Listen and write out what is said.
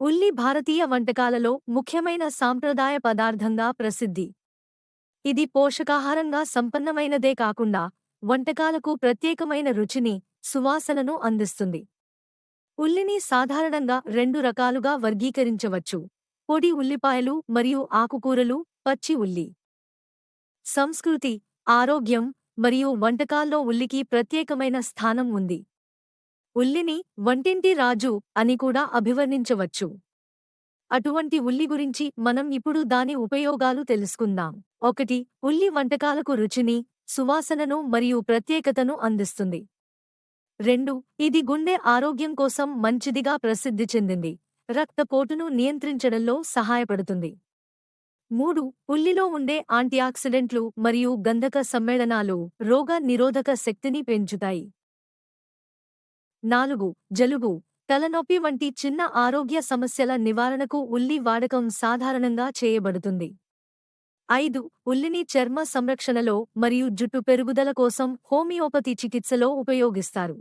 ఉల్లి భారతీయ వంటకాలలో ముఖ్యమైన సాంప్రదాయ పదార్థంగా ప్రసిద్ధి. ఇది పోషకాహారంగా సంపన్నమైనదే కాకుండా వంటకాలకు ప్రత్యేకమైన రుచిని, సువాసనను అందిస్తుంది. ఉల్లిని సాధారణంగా రెండు రకాలుగా వర్గీకరించవచ్చు: పొడి ఉల్లిపాయలు మరియు ఆకుకూరలు, పచ్చి ఉల్లి. సంస్కృతి, ఆరోగ్యం మరియు వంటకాల్లో ఉల్లికి ప్రత్యేకమైన స్థానం ఉంది. ఉల్లిని వంటింటి రాజు అని కూడా అభివర్ణించవచ్చు. అటువంటి ఉల్లి గురించి మనం ఇప్పుడు దాని ఉపయోగాలు తెలుసుకుందాం. 1. ఉల్లి వంటకాలకు రుచిని, సువాసనను మరియు ప్రత్యేకతను అందిస్తుంది. 2. ఇది గుండె ఆరోగ్యం కోసం మంచిదిగా ప్రసిద్ధి చెందింది. రక్తపోటును నియంత్రించడంలో సహాయపడుతుంది. 3. ఉల్లిలో ఉండే యాంటీఆక్సిడెంట్లు మరియు గంధక సమ్మేళనాలు రోగ నిరోధక శక్తిని పెంచుతాయి. 4. జలుబు, తలనొప్పి వంటి చిన్న ఆరోగ్య సమస్యల నివారణకు ఉల్లి వాడకం సాధారణంగా చేయబడుతుంది. 5. ఉల్లిని చర్మ సంరక్షణలో మరియు జుట్టు పెరుగుదల కోసం హోమియోపతి చికిత్సలో ఉపయోగిస్తారు.